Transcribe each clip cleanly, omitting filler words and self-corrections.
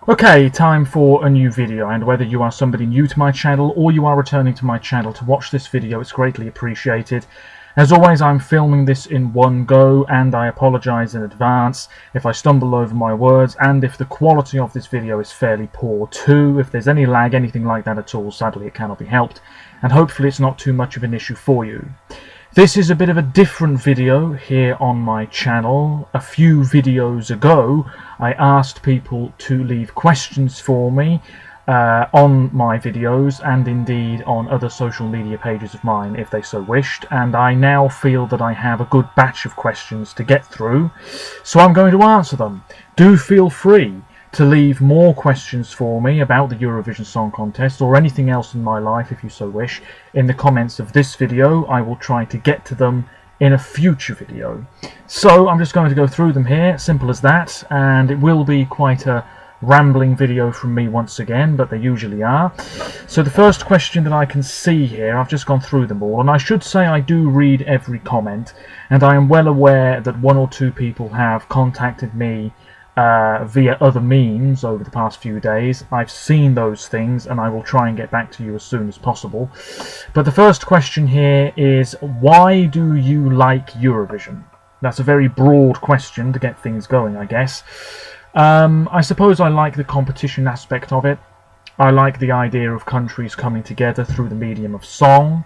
Okay, time for a new video, and whether you are somebody new to my channel or you are returning to my channel to watch this video, it's greatly appreciated. As always, I'm filming this in one go, and I apologise in advance if I stumble over my words and if the quality of this video is fairly poor too. If there's any lag, anything like that at all, sadly it cannot be helped, and hopefully it's not too much of an issue for you. This is a bit of a different video here on my channel. A few videos ago I asked people to leave questions for me on my videos, and indeed on other social media pages of mine if they so wished, and I now feel that I have a good batch of questions to get through, so I'm going to answer them. Do feel free to leave more questions for me about the Eurovision Song Contest or anything else in my life if you so wish in the comments of this video. I will try to get to them in a future video. So I'm just going to go through them here, simple as that, and it will be quite a rambling video from me once again, but they usually are. So the first question that I can see here, I've just gone through them all, and I should say I do read every comment, and I am well aware that one or two people have contacted me via other means over the past few days. I've seen those things and I will try and get back to you as soon as possible. But the first question here is, why do you like Eurovision? That's a very broad question to get things going, I guess. I suppose I like the competition aspect of it. I like the idea of countries coming together through the medium of song,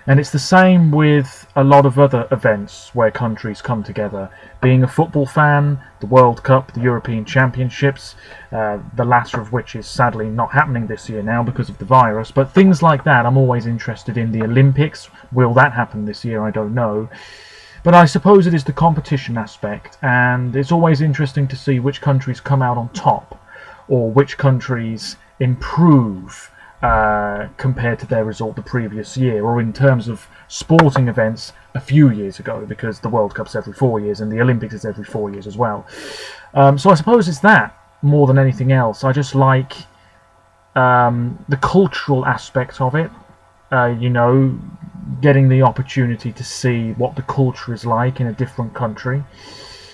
and it's the same with a lot of other events where countries come together. Being a football fan, the World Cup, the European Championships, the latter of which is sadly not happening this year now because of the virus, but things like that. I'm always interested in the Olympics. Will that happen this year? I don't know. But I suppose it is the competition aspect, and it's always interesting to see which countries come out on top, or which countries improve compared to their result the previous year, or in terms of sporting events a few years ago, because the World Cup's every 4 years and the Olympics is every 4 years as well. So I suppose it's that more than anything else. I just like the cultural aspect of it, you know, getting the opportunity to see what the culture is like in a different country,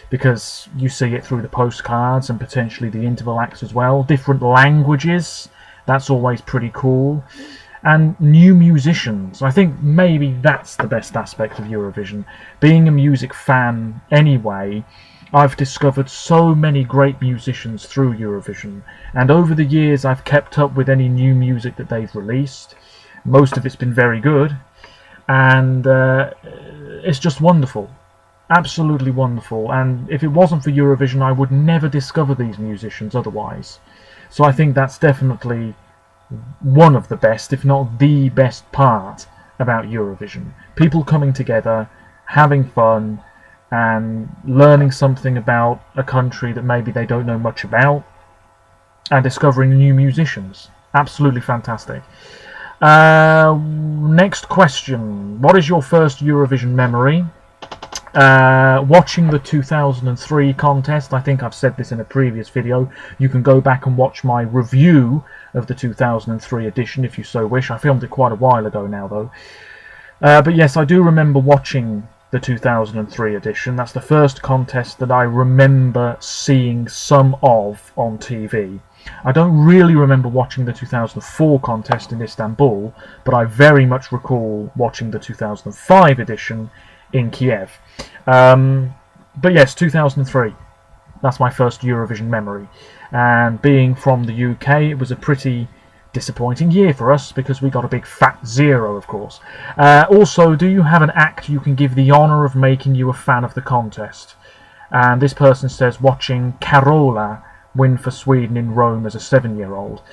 because you see it through the postcards and potentially the interval acts as well. Different languages, that's always pretty cool. And new musicians, I think maybe that's the best aspect of Eurovision. Being a music fan anyway, I've discovered so many great musicians through Eurovision, and over the years I've kept up with any new music that they've released. Most of it's been very good, and it's just wonderful. Absolutely wonderful, and if it wasn't for Eurovision I would never discover these musicians otherwise. So I think that's definitely one of the best, if not the best part about Eurovision. People coming together, having fun, and learning something about a country that maybe they don't know much about, and discovering new musicians. Absolutely fantastic. Next question. What is your first Eurovision memory? Watching the 2003 contest. I think I've said this in a previous video. You can go back and watch my review of the 2003 edition if you so wish. I filmed it quite a while ago now though. But yes, I do remember watching the 2003 edition. That's the first contest that I remember seeing some of on TV. I don't really remember watching the 2004 contest in Istanbul, but I very much recall watching the 2005 edition in Kiev. But yes, 2003, that's my first Eurovision memory, and being from the UK, it was a pretty disappointing year for us because we got a big fat 0, of course. Also, do you have an act you can give the honour of making you a fan of the contest? And this person says watching Carola win for Sweden in Rome as a 7-year-old.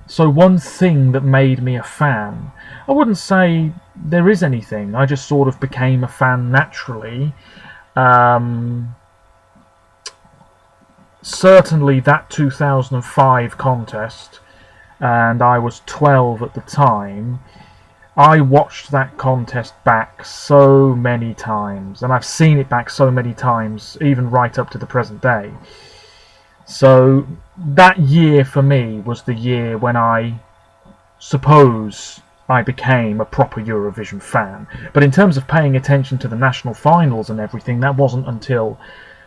So one thing that made me a fan, I wouldn't say there is anything, I just sort of became a fan naturally. Certainly that 2005 contest, and I was 12 at the time, I watched that contest back so many times, and I've seen it back so many times, even right up to the present day. So that year for me was the year when I suppose I became a proper Eurovision fan. But in terms of paying attention to the national finals and everything, that wasn't until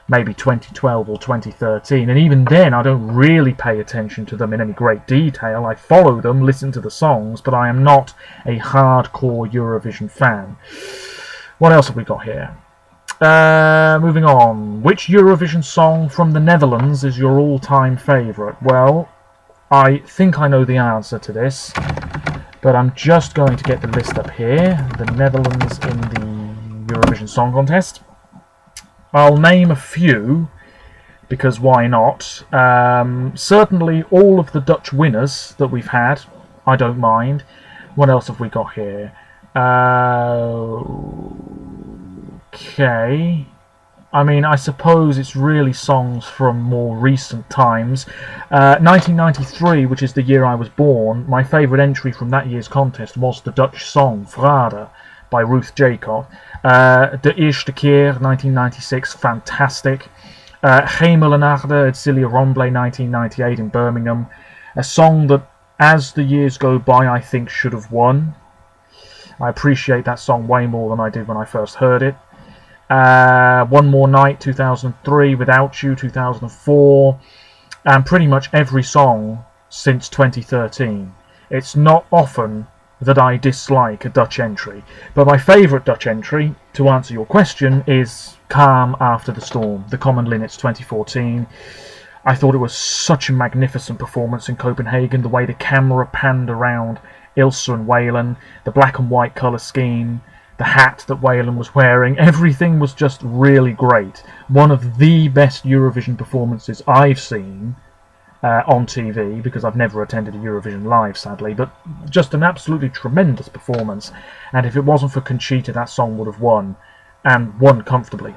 maybe 2012 or 2013, and even then I don't really pay attention to them in any great detail. I follow them, listen to the songs, but I am not a hardcore Eurovision fan. What else have we got here? Moving on. Which Eurovision song from the Netherlands is your all-time favourite? Well, I think I know the answer to this, but I'm just going to get the list up here. The Netherlands in the Eurovision Song Contest. I'll name a few, because why not? Certainly all of the Dutch winners that we've had, I don't mind. What else have we got here? Okay. I mean, I suppose it's really songs from more recent times. 1993, which is the year I was born, my favourite entry from that year's contest was the Dutch song Vrede by Ruth Jacot. De Eerste Keer, 1996, fantastic. Hemel en Aarde, it's Celia Rombley, 1998 in Birmingham. A song that, as the years go by, I think should have won. I appreciate that song way more than I did when I first heard it. One More Night, 2003, Without You, 2004, and pretty much every song since 2013. It's not often that I dislike a Dutch entry, but my favourite Dutch entry, to answer your question, is Calm After the Storm, the Common Linnets 2014. I thought it was such a magnificent performance in Copenhagen, the way the camera panned around Ilse and Waylon, the black and white colour scheme, the hat that Waylon was wearing, everything was just really great. One of the best Eurovision performances I've seen on TV, because I've never attended a Eurovision live, sadly, but just an absolutely tremendous performance, and if it wasn't for Conchita, that song would have won, and won comfortably.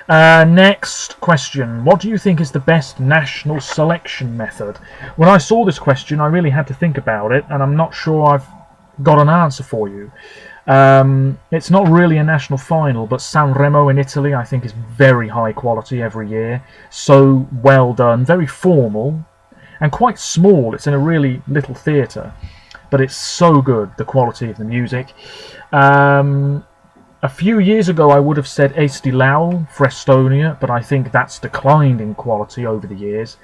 Next question. What do you think is the best national selection method? When I saw this question, I really had to think about it, and I'm not sure I've got an answer for you. It's not really a national final, but Sanremo in Italy I think is very high quality every year. So well done, very formal, and quite small. It's in a really little theatre, but it's so good, the quality of the music. A few years ago I would have said Eesti Laul for Estonia, but I think that's declined in quality over the years.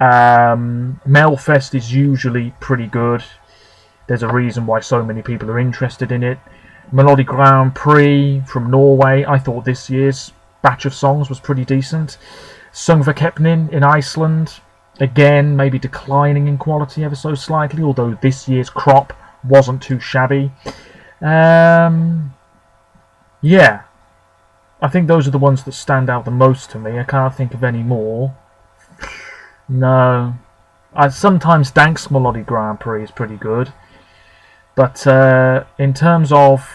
Melfest is usually pretty good. There's a reason why so many people are interested in it. Melodi Grand Prix from Norway, I thought this year's batch of songs was pretty decent. Songverkeppnin in Iceland, again, maybe declining in quality ever so slightly, although this year's crop wasn't too shabby. Yeah, I think those are the ones that stand out the most to me. I can't think of any more. No. Sometimes Dansk Melodi Grand Prix is pretty good. But in terms of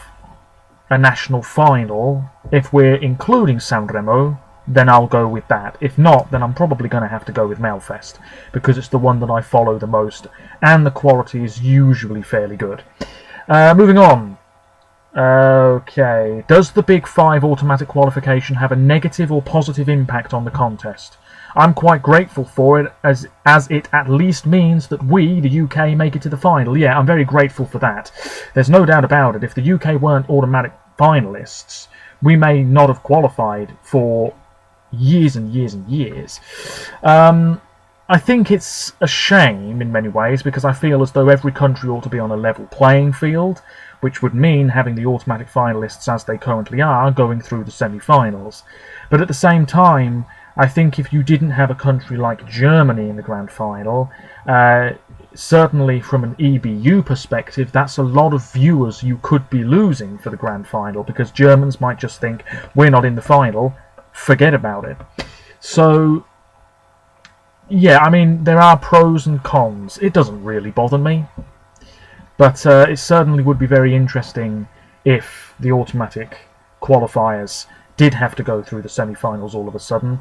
a national final, if we're including Sanremo, then I'll go with that. If not, then I'm probably going to have to go with Melfest, because it's the one that I follow the most, and the quality is usually fairly good. Moving on. Okay. Does the Big Five automatic qualification have a negative or positive impact on the contest? I'm quite grateful for it, as it at least means that we, the UK, make it to the final. Yeah, I'm very grateful for that. There's no doubt about it. If the UK weren't automatic finalists, we may not have qualified for years and years and years. I think it's a shame in many ways, because I feel as though every country ought to be on a level playing field, which would mean having the automatic finalists as they currently are going through the semi-finals. But at the same time, I think if you didn't have a country like Germany in the grand final, certainly from an EBU perspective, that's a lot of viewers you could be losing for the grand final, because Germans might just think, we're not in the final, forget about it. So, yeah, I mean, there are pros and cons. It doesn't really bother me, but it certainly would be very interesting if the automatic qualifiers did have to go through the semi-finals all of a sudden.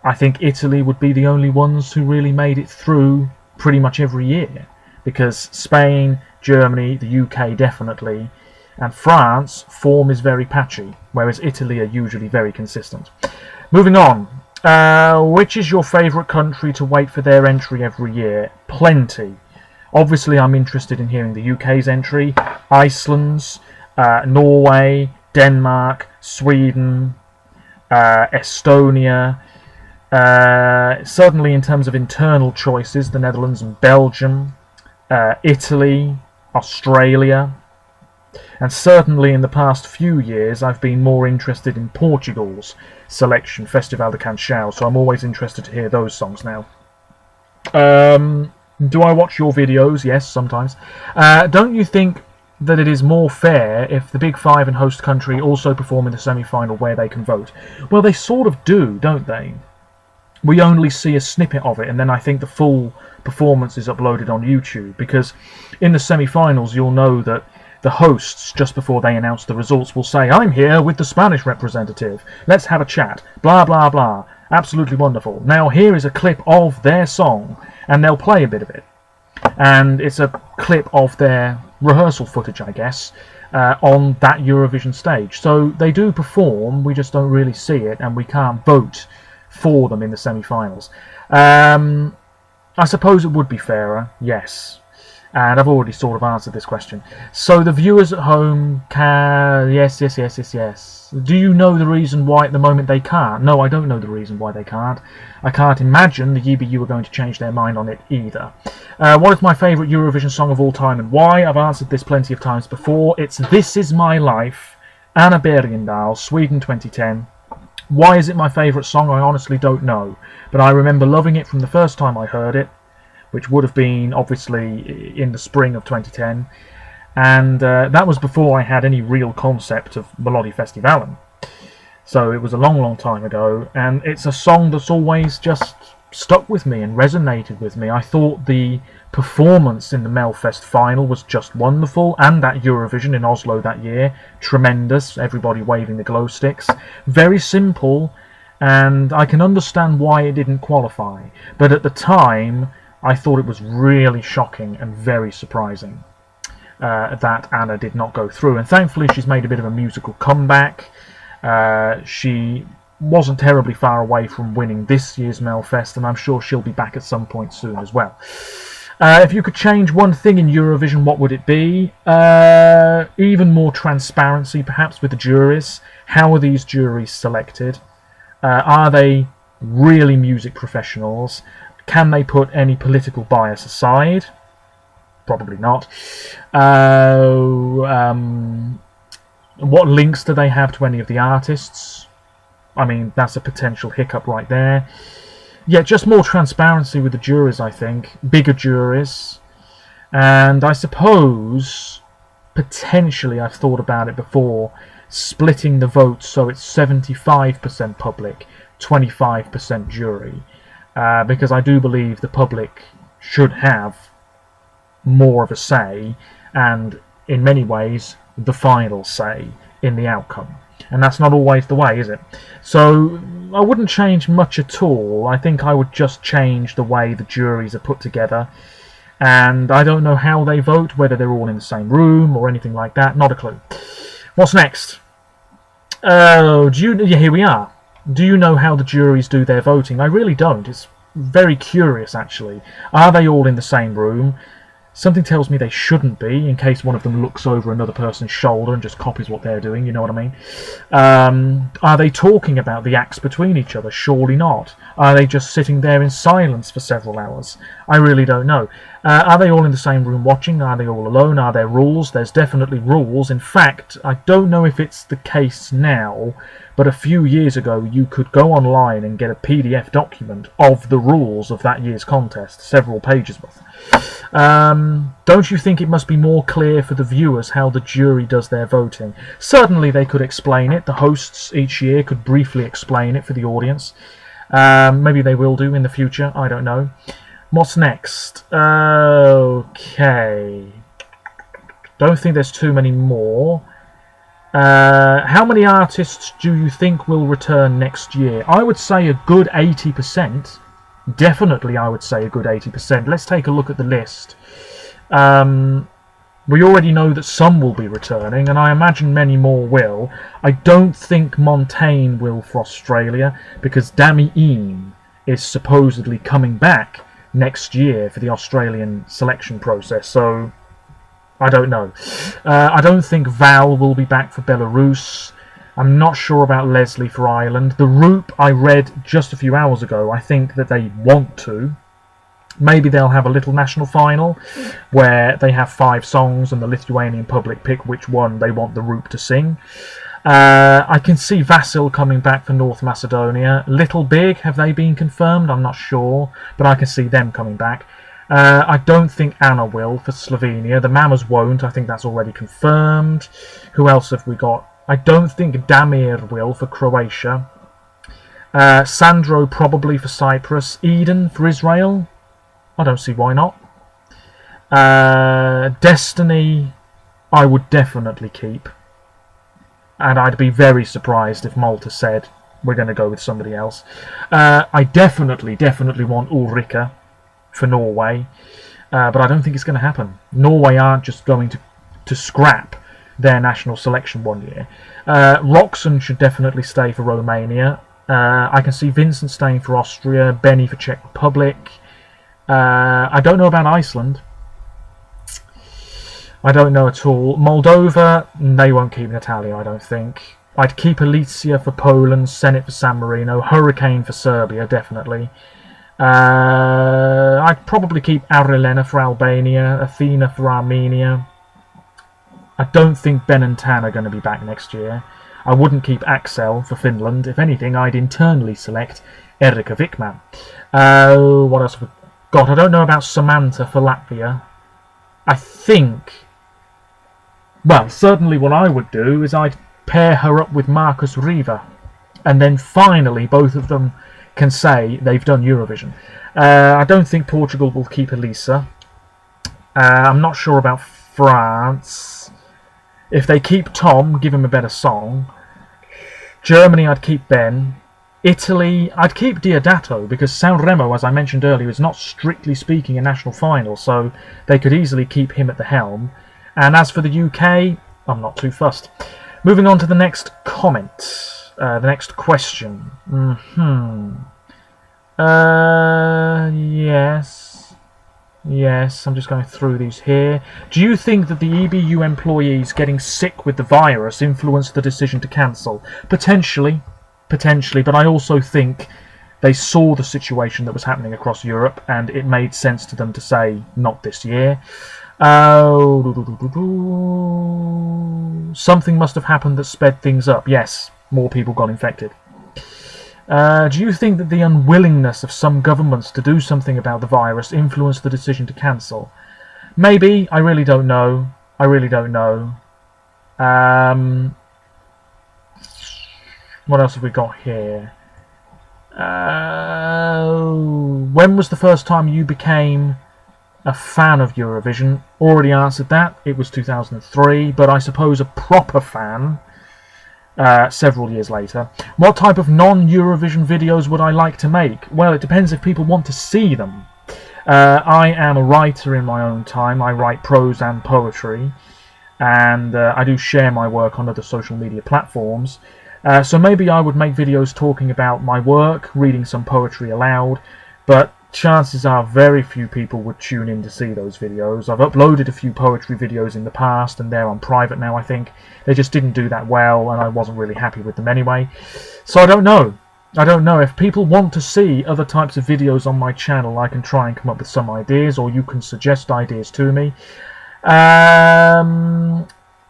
I think Italy would be the only ones who really made it through pretty much every year, because Spain, Germany, the UK definitely, and France, form is very patchy, whereas Italy are usually very consistent. Moving on. Which is your favourite country to wait for their entry every year? Plenty. Obviously I'm interested in hearing the UK's entry, Iceland's, Norway, Denmark, Sweden, Estonia. Certainly in terms of internal choices, the Netherlands and Belgium, Italy, Australia, and certainly in the past few years I've been more interested in Portugal's selection, Festival de Canção, so I'm always interested to hear those songs now. Do I watch your videos? Yes, sometimes. Don't you think that it is more fair if the Big Five and host country also perform in the semi-final where they can vote? Well, they sort of do, don't they? We only see a snippet of it, and then I think the full performance is uploaded on YouTube, because in the semi-finals you'll know that the hosts, just before they announce the results, will say, "I'm here with the Spanish representative. Let's have a chat. Blah, blah, blah. Absolutely wonderful. Now here is a clip of their song," and they'll play a bit of it. And it's a clip of their rehearsal footage, I guess, on that Eurovision stage. So they do perform, we just don't really see it, and we can't vote for them in the semi-finals. I suppose it would be fairer, yes. And I've already sort of answered this question. So the viewers at home can... Yes. Do you know the reason why at the moment they can't? No, I don't know the reason why they can't. I can't imagine the EBU are going to change their mind on it either. What is my favourite Eurovision song of all time and why? I've answered this plenty of times before. It's This Is My Life, Anna Bergendahl, Sweden 2010. Why is it my favourite song? I honestly don't know. But I remember loving it from the first time I heard it, which would have been obviously in the spring of 2010, and that was before I had any real concept of Melodifestivalen. So it was a long time ago, and it's a song that's always just stuck with me and resonated with me. I thought the performance in the Melfest final was just wonderful, and at Eurovision in Oslo that year, tremendous, everybody waving the glow sticks. Very simple, and I can understand why it didn't qualify, but at the time I thought it was really shocking and very surprising that Anna did not go through. And thankfully she's made a bit of a musical comeback. She wasn't terribly far away from winning this year's Melfest, and I'm sure she'll be back at some point soon as well. If you could change one thing in Eurovision, what would it be? Even more transparency, perhaps, with the juries. How are these juries selected? Are they really music professionals? Can they put any political bias aside? Probably not. What links do they have to any of the artists? I mean, that's a potential hiccup right there. Yeah, just more transparency with the juries, I think. Bigger juries. And I suppose, potentially, I've thought about it before, splitting the votes so it's 75% public, 25% jury. Because I do believe the public should have more of a say, and in many ways the final say in the outcome. And that's not always the way, is it? So I wouldn't change much at all. I think I would just change the way the juries are put together. And I don't know how they vote, whether they're all in the same room or anything like that. Not a clue. What's next? Oh, here we are. Do you know how the juries do their voting? I really don't. It's very curious, actually. Are they all in the same room? Something tells me they shouldn't be, in case one of them looks over another person's shoulder and just copies what they're doing, you know what I mean? Are they talking about the acts between each other? Surely not. Are they just sitting there in silence for several hours? I really don't know. Are they all in the same room watching? Are they all alone? Are there rules? There's definitely rules. In fact, I don't know if it's the case now, but a few years ago you could go online and get a PDF document of the rules of that year's contest, several pages worth. Don't you think it must be more clear for the viewers how the jury does their voting? Certainly they could explain it. The hosts each year could briefly explain it for the audience. Maybe they will do in the future, I don't know. What's next? Okay. Don't think there's too many more. How many artists do you think will return next year? I would say a good 80%. Definitely, I would say a good 80%. Let's take a look at the list. We already know that some will be returning, and I imagine many more will. I don't think Montaigne will for Australia, because Dami Een is supposedly coming back next year for the Australian selection process, so I don't know. I don't think Val will be back for Belarus. I'm not sure about Leslie for Ireland. The Roop I read just a few hours ago. I think that they want to. Maybe they'll have a little national final where they have 5 songs and the Lithuanian public pick which one they want the Roop to sing. I can see Vasil coming back for North Macedonia. Little Big, have they been confirmed? I'm not sure, but I can see them coming back. I don't think Anna will for Slovenia. The Mamas won't. I think that's already confirmed. Who else have we got? I don't think Damir will for Croatia. Sandro probably for Cyprus. Eden for Israel. I don't see why not. Destiny I would definitely keep. And I'd be very surprised if Malta said we're going to go with somebody else. I definitely want Ulrika for Norway. But I don't think it's going to happen. Norway aren't just going to scrap their national selection one year. Roxanne should definitely stay for Romania. I can see Vincent staying for Austria. Benny for Czech Republic. I don't know about Iceland. I don't know at all. Moldova, they won't keep Natalia, I don't think. I'd keep Alicia for Poland, Senate for San Marino, Hurricane for Serbia, definitely. I'd probably keep Arilena for Albania, Athena for Armenia. I don't think Ben and Tan are going to be back next year. I wouldn't keep Axel for Finland. If anything, I'd internally select Erika Vikman. What else have we got? I don't know about Samantha for Latvia. I think... Well, certainly what I would do is I'd pair her up with Marcus Riva. And then finally both of them can say they've done Eurovision. I don't think Portugal will keep Elisa. I'm not sure about France. If they keep Tom, give him a better song. Germany, I'd keep Ben. Italy, I'd keep Diodato because Sanremo, as I mentioned earlier, is not strictly speaking a national final, so they could easily keep him at the helm. And as for the UK, I'm not too fussed. Moving on to the next comment, the next question. Yes, I'm just going through these here. Do you think that the EBU employees getting sick with the virus influenced the decision to cancel? Potentially, but I also think they saw the situation that was happening across Europe and it made sense to them to say, not this year. Something must have happened that sped things up. Yes, more people got infected. Do you think that the unwillingness of some governments to do something about the virus influenced the decision to cancel? Maybe. I really don't know. What else have we got here? When was the first time you became a fan of Eurovision? Already answered that. It was 2003, but I suppose a proper fan several years later. What type of non-Eurovision videos would I like to make? Well, it depends if people want to see them. I am a writer in my own time. I write prose and poetry, and I do share my work on other social media platforms. So maybe I would make videos talking about my work, reading some poetry aloud, but chances are very few people would tune in to see those videos. I've uploaded a few poetry videos in the past and they're on private now, I think. They just didn't do that well and I wasn't really happy with them anyway. So I don't know. If people want to see other types of videos on my channel, I can try and come up with some ideas, or you can suggest ideas to me.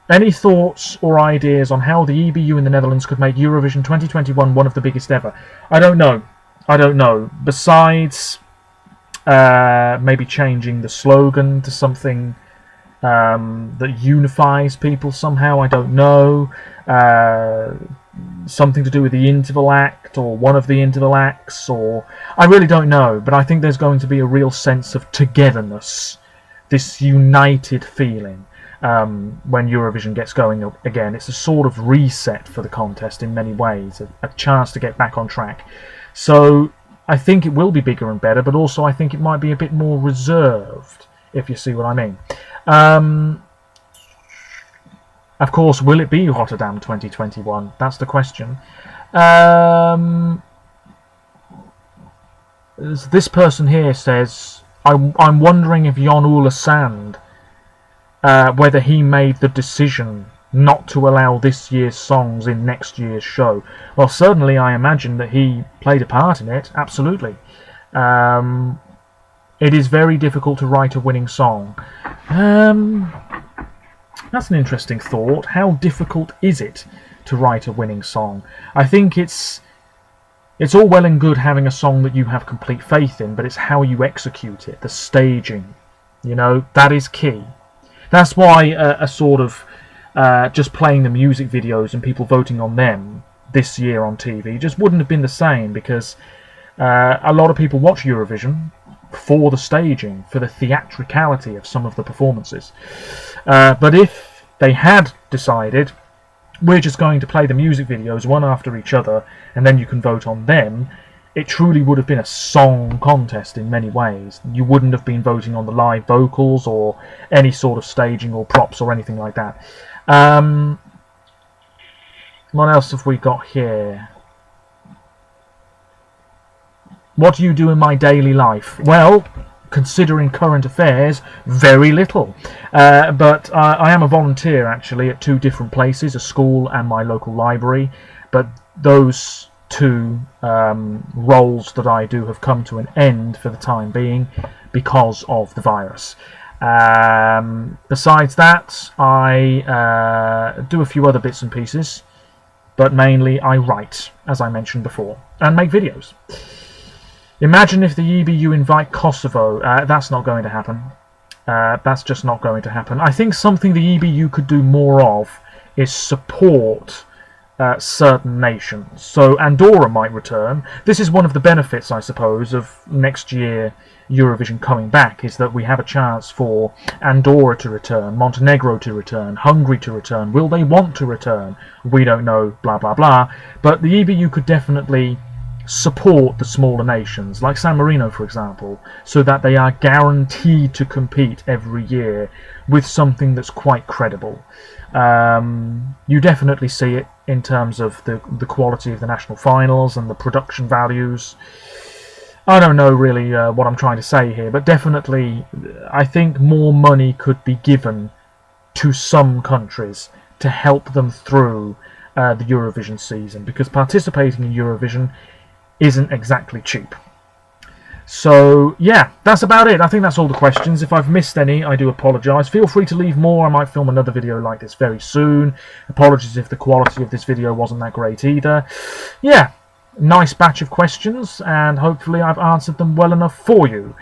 Any thoughts or ideas on how the EBU in the Netherlands could make Eurovision 2021 one of the biggest ever? I don't know. Besides maybe changing the slogan to something that unifies people somehow, I don't know. Something to do with the interval act or one of the interval acts, or I really don't know, but I think there's going to be a real sense of togetherness, this united feeling. When Eurovision gets going again. It's a sort of reset for the contest in many ways, a chance to get back on track. So I think it will be bigger and better, but also I think it might be a bit more reserved, if you see what I mean. Of course, will it be Rotterdam 2021? That's the question. This person here says, I'm wondering if Jon Ole Sand, whether he made the decision not to allow this year's songs in next year's show? Well, certainly I imagine that he played a part in it, absolutely. It is very difficult to write a winning song. That's an interesting thought. How difficult is it to write a winning song? I think it's all well and good having a song that you have complete faith in, but it's how you execute it, the staging. You know, that is key. That's why a sort of just playing the music videos and people voting on them this year on TV just wouldn't have been the same, because a lot of people watch Eurovision for the staging, for the theatricality of some of the performances. But if they had decided, we're just going to play the music videos one after each other and then you can vote on them, it truly would have been a song contest in many ways. You wouldn't have been voting on the live vocals or any sort of staging or props or anything like that. What else have we got here? What do you do in my daily life? Well, considering current affairs, very little. But I am a volunteer, actually, at 2 different places, a school and my local library. But those 2 roles that I do have come to an end for the time being because of the virus. Besides that, I do a few other bits and pieces, but mainly I write, as I mentioned before, and make videos. Imagine if the EBU invite Kosovo. That's not going to happen. That's just not going to happen. I think something the EBU could do more of is support certain nations. So Andorra might return. This is one of the benefits, I suppose, of next year Eurovision coming back, is that we have a chance for Andorra to return, Montenegro to return, Hungary to return. Will they want to return? We don't know, blah, blah, blah. But the EBU could definitely support the smaller nations, like San Marino, for example, so that they are guaranteed to compete every year with something that's quite credible. You definitely see it in terms of the quality of the national finals and the production values. I don't know really what I'm trying to say here, but definitely I think more money could be given to some countries to help them through the Eurovision season, because participating in Eurovision isn't exactly cheap. So yeah, that's about it. I think that's all the questions. If I've missed any, I do apologise. Feel free to leave more. I might film another video like this very soon. Apologies if the quality of this video wasn't that great either. Yeah, nice batch of questions, and hopefully I've answered them well enough for you.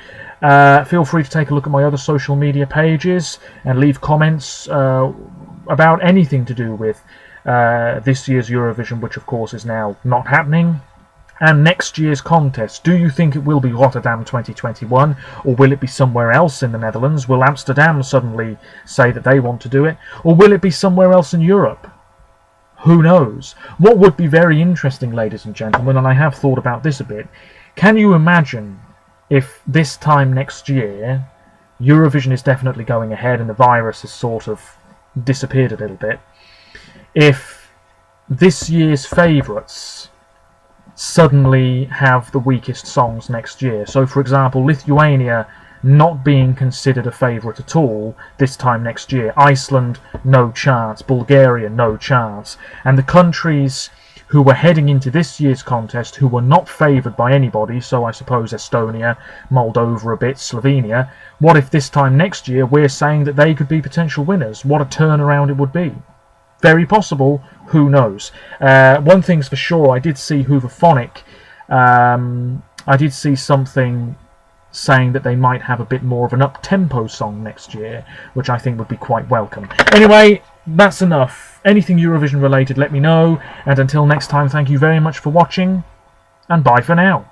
Feel free to take a look at my other social media pages and leave comments about anything to do with this year's Eurovision, which of course is now not happening, and next year's contest. Do you think it will be Rotterdam 2021, or will it be somewhere else in the Netherlands? Will Amsterdam suddenly say that they want to do it, or will it be somewhere else in Europe? Who knows? What would be very interesting, ladies and gentlemen, and I have thought about this a bit, can you imagine if this time next year Eurovision is definitely going ahead and the virus has sort of disappeared a little bit, if this year's favourites suddenly have the weakest songs next year? So for example, Lithuania not being considered a favourite at all this time next year, Iceland no chance, Bulgaria no chance, and the countries who were heading into this year's contest who were not favoured by anybody, so I suppose Estonia, Moldova a bit, Slovenia, what if this time next year we're saying that they could be potential winners? What a turnaround it would be. Very possible, who knows. One thing's for sure, I did see Hooverphonic, I did see something saying that they might have a bit more of an up-tempo song next year, which I think would be quite welcome. Anyway, that's enough. Anything Eurovision related, let me know, and until next time, thank you very much for watching, and bye for now.